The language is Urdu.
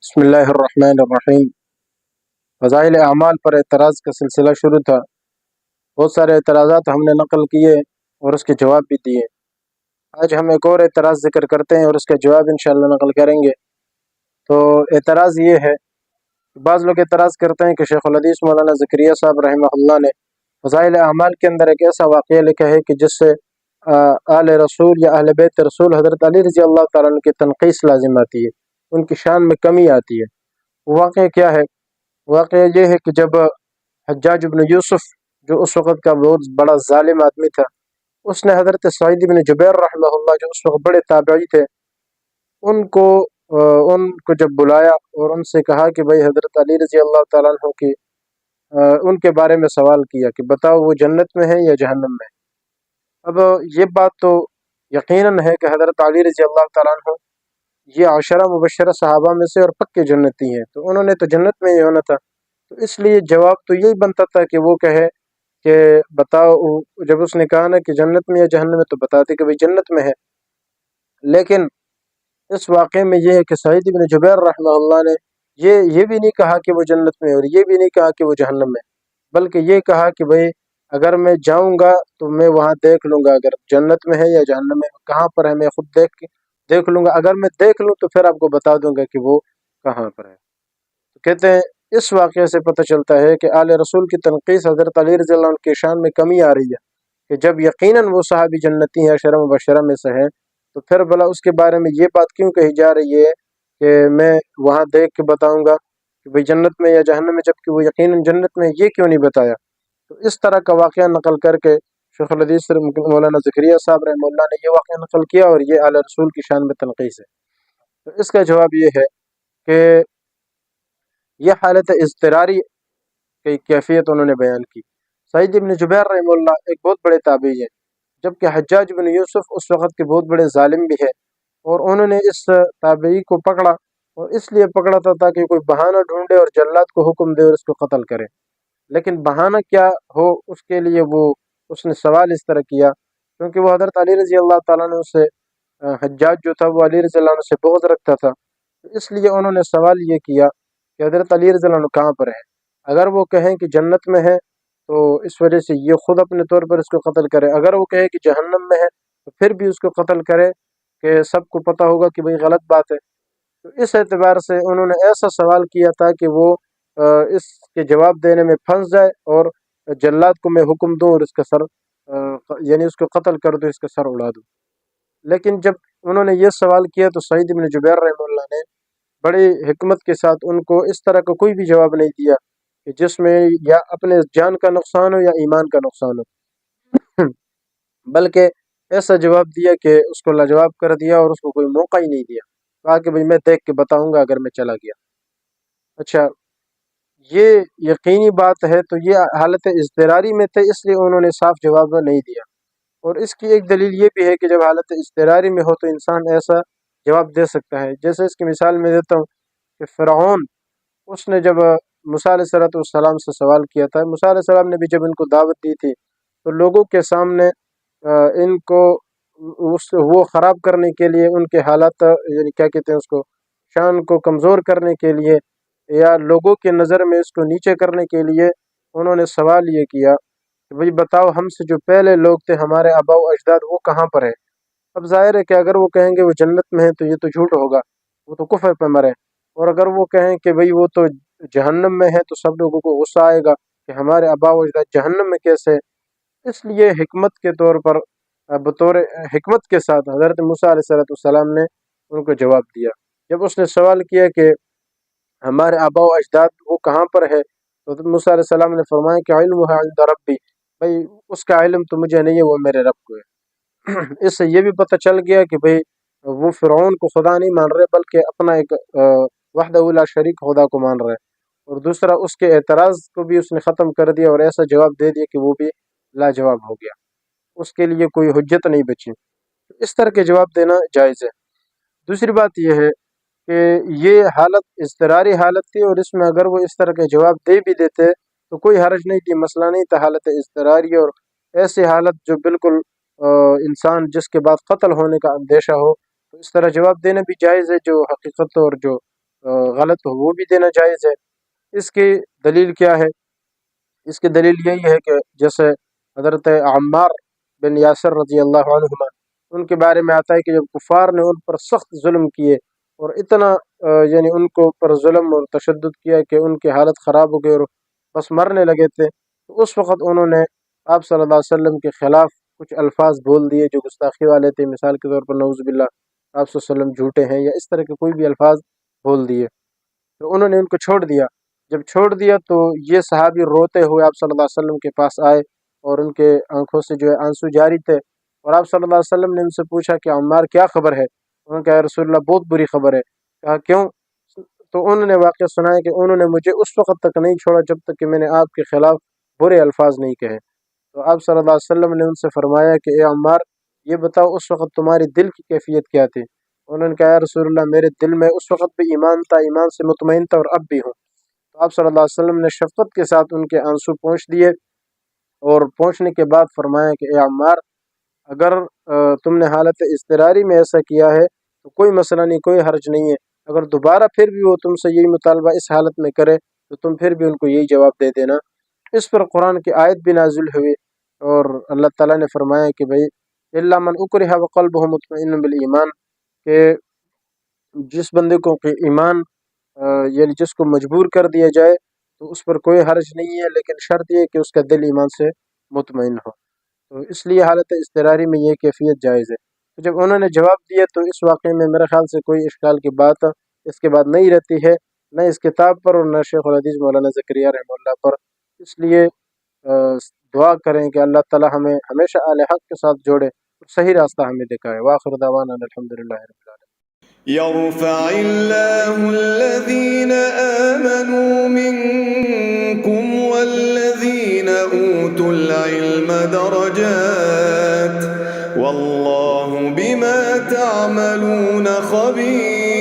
بسم اللہ الرحمن الرحیم۔ فضائل اعمال پر اعتراض کا سلسلہ شروع تھا۔ بہت سارے اعتراضات ہم نے نقل کیے اور اس کے جواب بھی دیے۔ آج ہم ایک اور اعتراض ذکر کرتے ہیں اور اس کا جواب انشاءاللہ نقل کریں گے۔ تو اعتراض یہ ہے کہ بعض لوگ اعتراض کرتے ہیں کہ شیخ الحدیث مولانا زکریا صاحب رحمہ اللہ نے فضائل اعمال کے اندر ایک ایسا واقعہ لکھا ہے کہ جس سے آل رسول یا اہل بیت رسول حضرت علی رضی اللہ تعالیٰ عنہ کی تنقیص لازم آتی ہے، ان کی شان میں کمی آتی ہے۔ واقعہ کیا ہے؟ واقعہ یہ ہے کہ جب حجاج بن یوسف جو اس وقت کا بہت بڑا ظالم آدمی تھا، اس نے حضرت سعید بن جبیر رحمہ اللہ جو اس وقت بڑے تابعی تھے ان کو جب بلایا اور ان سے کہا کہ بھئی حضرت علی رضی اللہ تعالیٰ عنہ کی ان کے بارے میں سوال کیا کہ بتاؤ وہ جنت میں ہیں یا جہنم میں ہیں۔ اب یہ بات تو یقیناً ہے کہ حضرت علی رضی اللہ تعالیٰ عنہ یہ عشرہ مبشرہ صحابہ میں سے اور پکے جنتی ہیں، تو انہوں نے تو جنت میں ہی ہونا تھا۔ تو اس لیے جواب تو یہی بنتا تھا کہ وہ کہے کہ بتاؤ، جب اس نے کہا نا کہ جنت میں یا جہنم میں، تو بتاتے کہ بھئی جنت میں ہے۔ لیکن اس واقعے میں یہ ہے کہ سعید بن جبیر رحمہ اللہ نے یہ بھی نہیں کہا کہ وہ جنت میں ہے اور یہ بھی نہیں کہا کہ وہ جہنم میں، بلکہ یہ کہا کہ بھئی اگر میں جاؤں گا تو میں وہاں دیکھ لوں گا اگر جنت میں ہے یا جہنم میں، کہاں پر ہے میں خود دیکھ لوں گا۔ اگر میں دیکھ لوں تو پھر آپ کو بتا دوں گا کہ وہ کہاں پر ہے۔ تو کہتے ہیں اس واقعے سے پتہ چلتا ہے کہ آل رسول کی تنقیص حضرت علی رضی اللہ عنہ کے شان میں کمی آ رہی ہے کہ جب یقیناً وہ صحابی جنتی ہیں، عشرہ مبشرہ میں سے ہیں، تو پھر بھلا اس کے بارے میں یہ بات کیوں کہی جا رہی ہے کہ میں وہاں دیکھ کے بتاؤں گا کہ بھئی جنت میں یا جہنم میں، جبکہ وہ یقیناً جنت میں، یہ کیوں نہیں بتایا؟ تو اس طرح کا واقعہ نقل کر کے شیخ الحدیث مولانا زکریا صاحب رحمہ اللہ نے یہ واقعہ نقل کیا اور یہ اعلی رسول کی شان میں تنقیص ہے۔ تو اس کا جواب یہ ہے کہ یہ حالت اضطراری کی کیفیت انہوں نے بیان کی۔ سعید بن جبیر رحمہ اللہ ایک بہت بڑے تابعی ہیں، جبکہ حجاج بن یوسف اس وقت کے بہت بڑے ظالم بھی ہے، اور انہوں نے اس تابعی کو پکڑا، اور اس لیے پکڑا تھا تاکہ کوئی بہانہ ڈھونڈے اور جلاد کو حکم دے اور اس کو قتل کرے۔ لیکن بہانہ کیا ہو اس کے لیے اس نے سوال اس طرح کیا، کیونکہ وہ حضرت علی رضی اللہ تعالیٰ نے اسے حجاج جو تھا وہ علی رضی اللہ عنہ سے بغض رکھتا تھا، تو اس لیے انہوں نے سوال یہ کیا کہ حضرت علی رضی اللہ عنہ کہاں پر ہے؟ اگر وہ کہیں کہ جنت میں ہے تو اس وجہ سے یہ خود اپنے طور پر اس کو قتل کرے، اگر وہ کہے کہ جہنم میں ہے تو پھر بھی اس کو قتل کرے کہ سب کو پتہ ہوگا کہ بھئی غلط بات ہے۔ تو اس اعتبار سے انہوں نے ایسا سوال کیا تھا کہ وہ اس کے جواب دینے میں پھنس جائے اور جلاد کو میں حکم دوں اور اس کا سر یعنی اس کو قتل کر دوں، اس کا سر اڑا دوں۔ لیکن جب انہوں نے یہ سوال کیا تو سعید بن جبیر رحمہ اللہ نے بڑی حکمت کے ساتھ ان کو اس طرح کا کوئی بھی جواب نہیں دیا کہ جس میں یا اپنے جان کا نقصان ہو یا ایمان کا نقصان ہو، بلکہ ایسا جواب دیا کہ اس کو لاجواب کر دیا اور اس کو کوئی موقع ہی نہیں دیا، کہا کہ بھئی میں دیکھ کے بتاؤں گا اگر میں چلا گیا۔ اچھا، یہ یقینی بات ہے، تو یہ حالت اضطراری میں تھے، اس لیے انہوں نے صاف جواب نہیں دیا۔ اور اس کی ایک دلیل یہ بھی ہے کہ جب حالت اضطراری میں ہو تو انسان ایسا جواب دے سکتا ہے۔ جیسے اس کی مثال میں دیتا ہوں کہ فرعون، اس نے جب موسیٰ علیہ السلام سے سوال کیا تھا، موسیٰ علیہ السلام نے بھی جب ان کو دعوت دی تھی تو لوگوں کے سامنے ان کو وہ خراب کرنے کے لیے، ان کے حالات یعنی کیا کہتے ہیں اس کو، شان کو کمزور کرنے کے لیے یا لوگوں کے نظر میں اس کو نیچے کرنے کے لیے انہوں نے سوال یہ کیا کہ بھئی بتاؤ ہم سے جو پہلے لوگ تھے، ہمارے آباء و اجداد، وہ کہاں پر ہیں؟ اب ظاہر ہے کہ اگر وہ کہیں گے وہ جنت میں ہیں تو یہ تو جھوٹ ہوگا، وہ تو کفر پہ مرے، اور اگر وہ کہیں کہ بھئی وہ تو جہنم میں ہے تو سب لوگوں کو غصہ آئے گا کہ ہمارے آباء و اجداد جہنم میں کیسے؟ اس لیے حکمت کے طور پر بطور حکمت کے ساتھ حضرت موسیٰ علیہ السلام نے ان کو جواب دیا۔ جب اس نے سوال کیا کہ ہمارے آباء و اجداد وہ کہاں پر ہے، تو حضرت موسیٰ علیہ السلام نے فرمایا کہ علمہ عند ربی، بھئی اس کا علم تو مجھے نہیں ہے، وہ میرے رب کو ہے۔ اس سے یہ بھی پتہ چل گیا کہ بھئی وہ فرعون کو خدا نہیں مان رہے بلکہ اپنا ایک وحدہ لا شریک خدا کو مان رہے، اور دوسرا اس کے اعتراض کو بھی اس نے ختم کر دیا اور ایسا جواب دے دیا کہ وہ بھی لاجواب ہو گیا، اس کے لیے کوئی حجت نہیں بچی۔ اس طرح کے جواب دینا جائز ہے۔ دوسری بات یہ ہے کہ یہ حالت اضطراری حالت تھی، اور اس میں اگر وہ اس طرح کے جواب دے بھی دیتے تو کوئی حرج نہیں تھی، مسئلہ نہیں تھا حالت اضطراری اور ایسی حالت جو بالکل انسان جس کے بعد قتل ہونے کا اندیشہ ہو، تو اس طرح جواب دینا بھی جائز ہے جو حقیقت اور جو غلط ہو وہ بھی دینا جائز ہے۔ اس کی دلیل کیا ہے؟ اس کی دلیل یہی ہے کہ جیسے حضرت عمار بن یاسر رضی اللہ عنہما، ان کے بارے میں آتا ہے کہ جب کفار نے ان پر سخت ظلم کیے اور اتنا یعنی ان کو پر ظلم اور تشدد کیا کہ ان کی حالت خراب ہو گئی اور بس مرنے لگے تھے، تو اس وقت انہوں نے آپ صلی اللہ علیہ وسلم کے خلاف کچھ الفاظ بول دیے جو گستاخی والے تھے، مثال کے طور پر نعوذ باللہ آپ صلی اللہ علیہ وسلم جھوٹے ہیں یا اس طرح کے کوئی بھی الفاظ بول دیے، تو انہوں نے ان کو چھوڑ دیا۔ جب چھوڑ دیا تو یہ صحابی روتے ہوئے آپ صلی اللہ علیہ وسلم کے پاس آئے اور ان کے آنکھوں سے جو ہے آنسو جاری تھے، اور آپ صلی اللہ علیہ وسلم نے ان سے پوچھا کہ عمار کیا خبر ہے؟ انہوں نے کہا یا رسول اللہ بہت بری خبر ہے۔ کہا کیوں؟ تو انہوں نے واقعہ سنایا کہ انہوں نے مجھے اس وقت تک نہیں چھوڑا جب تک کہ میں نے آپ کے خلاف برے الفاظ نہیں کہے۔ تو آپ صلی اللہ علیہ وسلم نے ان سے فرمایا کہ اے عمار یہ بتاؤ اس وقت تمہاری دل کی کیفیت کیا تھی؟ انہوں نے کہا یا رسول اللہ میرے دل میں اس وقت بھی ایمان تھا، ایمان سے مطمئن تھا اور اب بھی ہوں۔ تو آپ صلی اللہ علیہ وسلم نے شفقت کے ساتھ ان کے آنسو پونچھ دیے، اور پہنچنے کے بعد فرمایا کہ اے عمار اگر تم نے حالت اضطراری میں ایسا کیا ہے تو کوئی مسئلہ نہیں، کوئی حرج نہیں ہے، اگر دوبارہ پھر بھی وہ تم سے یہی مطالبہ اس حالت میں کرے تو تم پھر بھی ان کو یہی جواب دے دینا۔ اس پر قرآن کی آیت بھی نازل ہوئی اور اللہ تعالیٰ نے فرمایا کہ بھئی الا من اکرہ وقلبہ مطمئن بالایمان، کہ جس بندے کو کہ ایمان یعنی جس کو مجبور کر دیا جائے تو اس پر کوئی حرج نہیں ہے، لیکن شرط یہ کہ اس کا دل ایمان سے مطمئن ہو، تو اس لیے حالت اضطراری میں یہ کیفیت جائز ہے۔ تو جب انہوں نے جواب دیا تو اس واقعے میں میرے خیال سے کوئی اشکال کی بات اس کے بعد نہیں رہتی ہے، نہ اس کتاب پر اور نہ شیخ الحدیث مولانا زکریا رحمہ اللہ پر۔ اس لیے دعا کریں کہ اللہ تعالی ہمیں ہمیشہ اہل حق کے ساتھ جوڑے اور صحیح راستہ ہمیں دکھائے۔ وآخر دعوانا الحمدللہ رب العالمین۔ يرفع الله الذين آمنوا منكم والذين أوتوا العلم درجات والله بما تعملون خبير